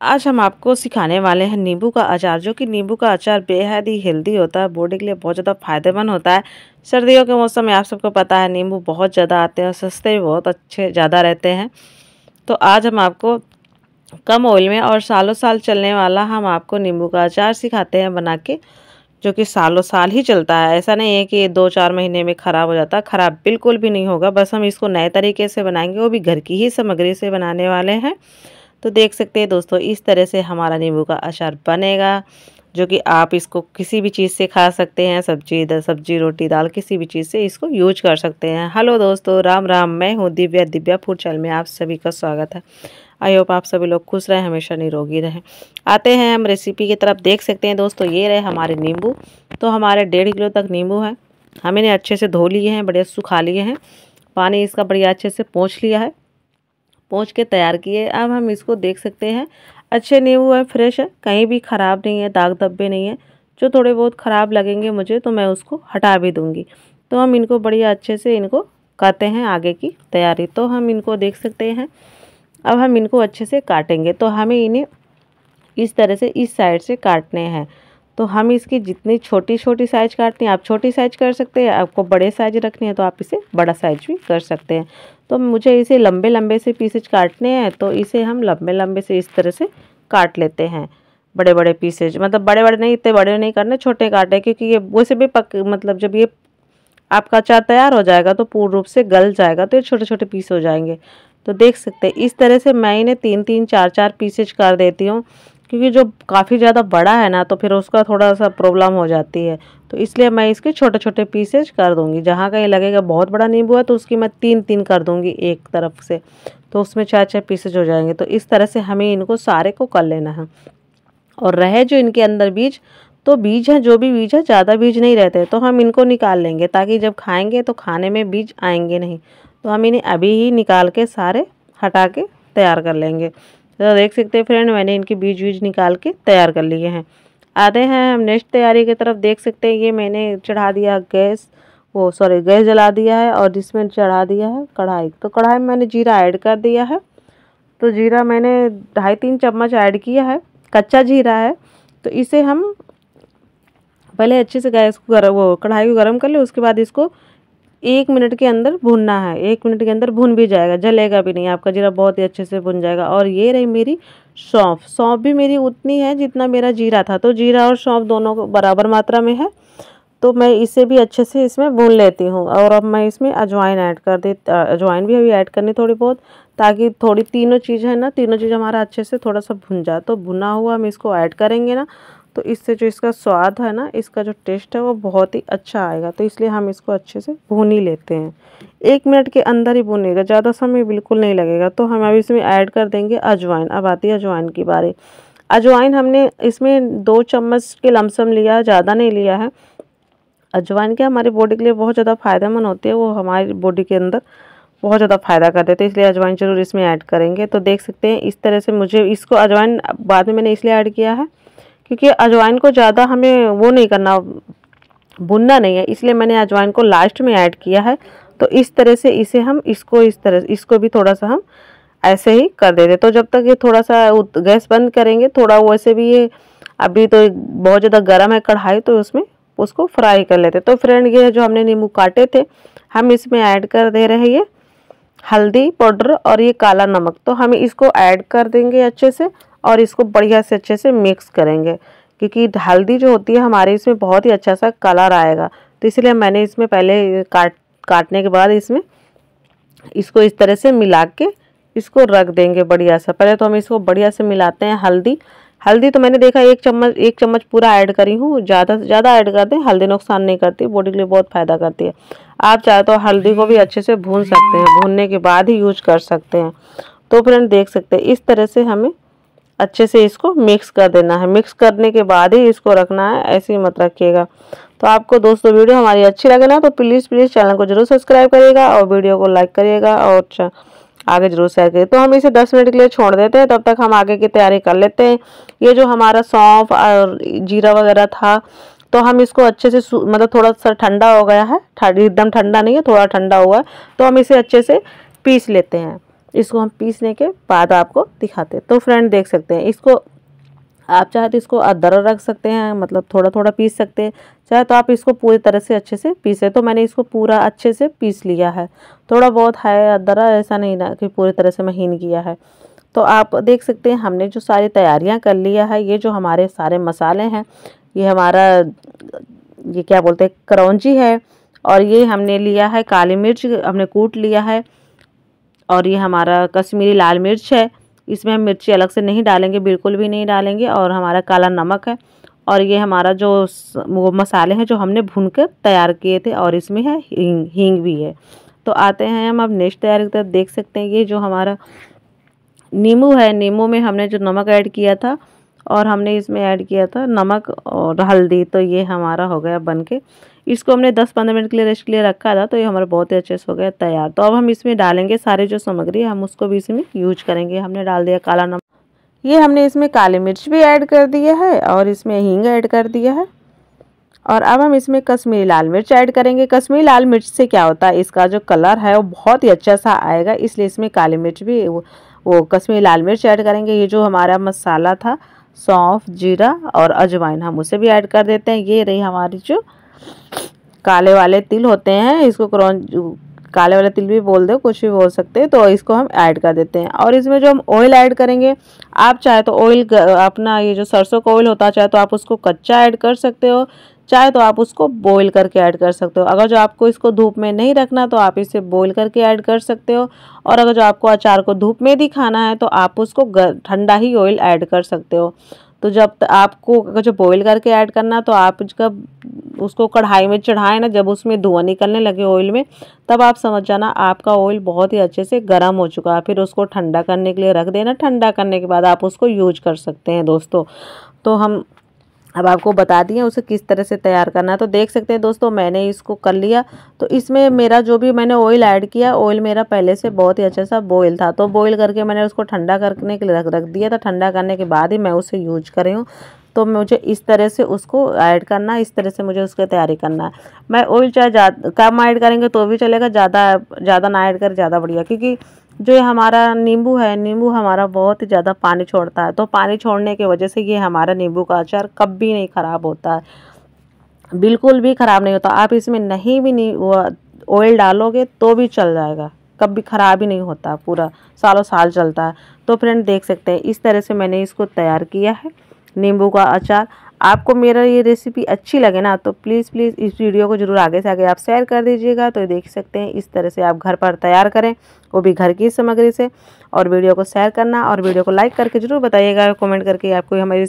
आज हम आपको सिखाने वाले हैं नींबू का अचार, जो कि नींबू का अचार बेहद ही हेल्दी होता है, बॉडी के लिए बहुत ज़्यादा फायदेमंद होता है। सर्दियों के मौसम में आप सबको पता है नींबू बहुत ज़्यादा आते हैं और सस्ते भी बहुत अच्छे ज़्यादा रहते हैं। तो आज हम आपको कम ऑयल में और सालों साल चलने वाला हम आपको नींबू का अचार सिखाते हैं बना के, जो कि सालों साल ही चलता है। ऐसा नहीं है कि ये 2-4 महीने में ख़राब हो जाता है, ख़राब बिल्कुल भी नहीं होगा। बस हम इसको नए तरीके से बनाएंगे, वो भी घर की ही सामग्री से बनाने वाले हैं। तो देख सकते हैं दोस्तों, इस तरह से हमारा नींबू का अचार बनेगा, जो कि आप इसको किसी भी चीज़ से खा सकते हैं। सब्जी रोटी दाल किसी भी चीज़ से इसको यूज कर सकते हैं। हेलो दोस्तों, राम राम। मैं हूँ दिव्या फूड चैनल में आप सभी का स्वागत है। आई होप आप सभी लोग खुश रहें, हमेशा निरोगी रहें। आते हैं हम रेसिपी की तरफ। देख सकते हैं दोस्तों, ये रहे हमारे नींबू। तो हमारे 1.5 किलो तक नींबू है। हम इन्हें अच्छे से धो लिए हैं, बढ़िया सुखा लिए हैं, पानी इसका बढ़िया अच्छे से पोंछ लिया है, पोंछ के तैयार किए। अब हम इसको देख सकते हैं, अच्छे नींबू है, फ्रेश है, कहीं भी ख़राब नहीं है, दाग धब्बे नहीं है। जो थोड़े बहुत ख़राब लगेंगे मुझे तो मैं उसको हटा भी दूंगी। तो हम इनको बढ़िया अच्छे से इनको करते हैं आगे की तैयारी। तो हम इनको देख सकते हैं, अब हम इनको अच्छे से काटेंगे। तो हमें इन्हें इस तरह से इस साइड से काटने हैं। तो हम इसकी जितनी छोटी छोटी साइज़ काटनी है, आप छोटी साइज़ कर सकते हैं। आपको बड़े साइज़ रखनी है तो आप इसे बड़ा साइज़ भी कर सकते हैं। तो मुझे इसे लंबे लंबे से पीसेज काटने हैं, तो इसे हम लंबे लंबे से इस तरह से काट लेते हैं। बड़े बड़े पीसेज, मतलब बड़े बड़े नहीं, इतने बड़े नहीं करने, छोटे काटे, क्योंकि ये वैसे भी मतलब जब ये आपका अचार तैयार हो जाएगा तो पूर्ण रूप से गल जाएगा, तो ये छोटे छोटे पीस हो जाएंगे। तो देख सकते हैं इस तरह से मैं इन्हें 3-3 4-4 पीसेज कर देती हूँ, क्योंकि जो काफ़ी ज़्यादा बड़ा है ना तो फिर उसका थोड़ा सा प्रॉब्लम हो जाती है। तो इसलिए मैं इसके छोटे छोटे पीसेज कर दूँगी। जहाँ कहीं लगेगा बहुत बड़ा नींबू है तो उसकी मैं 3-3 कर दूँगी एक तरफ से, तो उसमें 4-4 पीसेज हो जाएंगे। तो इस तरह से हमें इनको सारे को कर लेना है। और रहे जो इनके अंदर बीज, तो बीज है, जो भी बीज है, ज़्यादा बीज नहीं रहते, तो हम इनको निकाल लेंगे, ताकि जब खाएंगे तो खाने में बीज आएंगे नहीं। तो हम इन्हें अभी ही निकाल के सारे हटा के तैयार कर लेंगे। तो देख सकते हैं फ्रेंड, मैंने इनके बीज निकाल के तैयार कर लिए हैं। आते हैं हम नेक्स्ट तैयारी की तरफ। देख सकते हैं ये मैंने चढ़ा दिया गैस जला दिया है, और जिसमें चढ़ा दिया है कढ़ाई। तो कढ़ाई में मैंने जीरा ऐड कर दिया है। तो जीरा मैंने 2.5-3 चम्मच ऐड किया है, कच्चा जीरा है। तो इसे हम पहले अच्छे से गैस को कढ़ाई को गर्म कर ले। उसके बाद इसको 1 मिनट के अंदर भूनना है। 1 मिनट के अंदर भून भी जाएगा, जलेगा भी नहीं, आपका जीरा बहुत ही अच्छे से भुन जाएगा। और ये रही मेरी सौंफ भी मेरी उतनी है जितना मेरा जीरा था। तो जीरा और सौंफ दोनों बराबर मात्रा में है। तो मैं इसे भी अच्छे से इसमें भून लेती हूँ। और अब मैं इसमें अजवाइन ऐड कर देती, अजवाइन भी अभी ऐड करनी थोड़ी बहुत, ताकि थोड़ी तीनों चीज़ है ना, तीनों चीज़ हमारा अच्छे से थोड़ा सा भुन जाए। तो भुना हुआ हम इसको ऐड करेंगे ना, तो इससे जो इसका स्वाद है ना, इसका जो टेस्ट है वो बहुत ही अच्छा आएगा। तो इसलिए हम इसको अच्छे से भून ही लेते हैं। 1 मिनट के अंदर ही भूनेगा, ज़्यादा समय बिल्कुल नहीं लगेगा। तो हम अब इसमें ऐड कर देंगे अजवाइन। अब आती है अजवाइन की बारी। अजवाइन हमने इसमें 2 चम्मच के लमसम लिया है, ज़्यादा नहीं लिया है। अजवाइन क्या हमारी बॉडी के लिए बहुत ज़्यादा फायदेमंद होती है, वो हमारी बॉडी के अंदर बहुत ज़्यादा फ़ायदा कर देते हैं, इसलिए अजवाइन जरूर इसमें ऐड करेंगे। तो देख सकते हैं इस तरह से मुझे इसको अजवाइन बाद में मैंने इसलिए ऐड किया है, क्योंकि अजवाइन को ज़्यादा हमें वो नहीं करना, भुनना नहीं है, इसलिए मैंने अजवाइन को लास्ट में ऐड किया है। तो इस तरह से इसे हम इसको भी थोड़ा सा हम ऐसे ही कर देते। तो जब तक ये थोड़ा सा गैस बंद करेंगे, थोड़ा वैसे भी ये अभी तो बहुत ज़्यादा गर्म है कढ़ाई, तो उसमें उसको फ्राई कर लेते। तो फ्रेंड ये जो हमने नींबू काटे थे, हम इसमें ऐड कर दे रहे हैं ये हल्दी पाउडर और ये काला नमक। तो हम इसको ऐड कर देंगे अच्छे से, और इसको बढ़िया से अच्छे से मिक्स करेंगे, क्योंकि हल्दी जो होती है हमारे इसमें बहुत ही अच्छा सा कलर आएगा। तो इसलिए मैंने इसमें पहले काटने के बाद इसको इस तरह से मिला के इसको रख देंगे बढ़िया सा। पहले तो हम इसको बढ़िया से मिलाते हैं। हल्दी तो मैंने देखा 1 चम्मच पूरा ऐड करी हूँ, ज़्यादा से ज़्यादा ऐड कर दें। हल्दी नुकसान नहीं करती, बॉडी के लिए बहुत फ़ायदा करती है। आप चाहे तो हल्दी को भी अच्छे से भून सकते हैं, भूनने के बाद ही यूज कर सकते हैं। तो फ्रेंड देख सकते हैं इस तरह से हमें अच्छे से इसको मिक्स कर देना है। मिक्स करने के बाद ही इसको रखना है, ऐसे ही मत रखिएगा। तो आपको दोस्तों वीडियो हमारी अच्छी लगे ना, तो प्लीज़ चैनल को जरूर सब्सक्राइब करिएगा और वीडियो को लाइक करिएगा और आगे जरूर शेयर करिए। तो हम इसे 10 मिनट के लिए छोड़ देते हैं, तब तक हम आगे की तैयारी कर लेते हैं। ये जो हमारा सौंफ और जीरा वगैरह था, तो हम इसको अच्छे से मतलब थोड़ा सा ठंडा हो गया है, एकदम ठंडा नहीं है, थोड़ा ठंडा हुआ है। तो हम इसे अच्छे से पीस लेते हैं। इसको हम पीसने के बाद आपको दिखाते हैं। तो फ्रेंड देख सकते हैं, इसको आप चाहे तो इसको अदरक रख सकते हैं, मतलब थोड़ा थोड़ा पीस सकते हैं, चाहे तो आप इसको पूरी तरह से अच्छे से पीसे। तो मैंने इसको पूरा अच्छे से पीस लिया है, थोड़ा बहुत है अदरक, ऐसा नहीं ना कि पूरी तरह से महीन किया है। तो आप देख सकते हैं हमने जो सारी तैयारियां कर लिया है, ये जो हमारे सारे मसाले हैं, ये हमारा ये क्या बोलते हैं करौंजी है, और ये हमने लिया है काली मिर्च, हमने कूट लिया है, और ये हमारा कश्मीरी लाल मिर्च है, इसमें हम मिर्ची अलग से नहीं डालेंगे, बिल्कुल भी नहीं डालेंगे, और हमारा काला नमक है, और ये हमारा जो वो मसाले हैं जो हमने भूनकर तैयार किए थे, और इसमें है हींग भी है। तो आते हैं हम अब नेक्स्ट तैयारी की तरफ। देख सकते हैं ये जो हमारा नींबू है, नींबू में हमने जो नमक ऐड किया था, और हमने इसमें ऐड किया था नमक और हल्दी। तो ये हमारा हो गया बनके, इसको हमने 10-15 मिनट के लिए रेस्ट के लिए रखा था, तो ये हमारा बहुत ही अच्छे से हो गया तैयार। तो अब हम इसमें डालेंगे सारे जो सामग्री, हम उसको भी इसमें यूज करेंगे। हमने डाल दिया काला नमक, ये हमने इसमें काली मिर्च भी ऐड कर दिया है, और इसमें हींग ऐड कर दिया है, और अब हम इसमें कश्मीरी लाल मिर्च ऐड करेंगे। कश्मीरी लाल मिर्च से क्या होता है, इसका जो कलर है वो बहुत ही अच्छा सा आएगा, इसलिए इसमें काली मिर्च भी वो कश्मीरी लाल मिर्च ऐड करेंगे। ये जो हमारा मसाला था, सौंफ, जीरा और अजवाइन, हम उसे भी ऐड कर देते हैं। ये रही हमारी जो काले वाले तिल होते हैं, इसको काले वाले तिल भी बोल दो, कुछ भी बोल सकते हैं। तो इसको हम ऐड कर देते हैं, और इसमें जो हम ऑयल ऐड करेंगे, आप चाहे तो ऑयल अपना ये जो सरसों का ऑयल होता है, चाहे तो आप उसको कच्चा ऐड कर सकते हो, चाहे तो आप उसको बॉईल करके ऐड कर सकते हो। अगर जो आपको इसको धूप में नहीं रखना तो आप इसे बॉईल करके ऐड कर सकते हो, और अगर जो आपको अचार को धूप में ही खाना है तो आप उसको ठंडा ही ऑयल ऐड कर सकते हो। तो जब आपको अगर जो बॉईल करके ऐड करना, तो आप जब उसको कढ़ाई में चढ़ाएं ना, जब उसमें धुआं निकलने लगे ऑयल में, तब आप समझ जाना आपका ऑयल बहुत ही अच्छे से गर्म हो चुका है। फिर उसको ठंडा करने के लिए रख देना, ठंडा करने के बाद आप उसको यूज कर सकते हैं दोस्तों। तो हम अब आपको बता दिए उसे किस तरह से तैयार करना है। तो देख सकते हैं दोस्तों, मैंने इसको कर लिया। तो इसमें मेरा जो भी मैंने ऑयल ऐड किया, ऑयल मेरा पहले से बहुत ही अच्छा सा बॉयल था, तो बॉयल करके मैंने उसको ठंडा करने के लिए रख दिया था। ठंडा करने के बाद ही मैं उसे यूज कर रही हूँ। तो मुझे इस तरह से उसको ऐड करना है, इस तरह से मुझे उसकी तैयारी करना है। मैं ऑयल चाहे ज़्यादा कम ऐड करेंगे तो भी चलेगा, ज़्यादा ना ऐड कर ज़्यादा बढ़िया, क्योंकि जो ये हमारा नींबू है, नींबू हमारा बहुत ही ज़्यादा पानी छोड़ता है। तो पानी छोड़ने की वजह से ये हमारा नींबू का अचार कभी नहीं ख़राब होता है, बिल्कुल भी ख़राब नहीं होता। आप इसमें नहीं भी नहीं वो ऑयल डालोगे तो भी चल जाएगा, कभी ख़राब ही नहीं होता, पूरा सालों साल चलता है। तो फ्रेंड देख सकते हैं इस तरह से मैंने इसको तैयार किया है, नींबू का अचार। आपको मेरा ये रेसिपी अच्छी लगे ना, तो प्लीज़ इस वीडियो को ज़रूर आगे से आगे आप शेयर कर दीजिएगा। तो देख सकते हैं इस तरह से आप घर पर तैयार करें, वो भी घर की सामग्री से, और वीडियो को शेयर करना और वीडियो को लाइक करके ज़रूर बताइएगा कमेंट करके आपको हमारी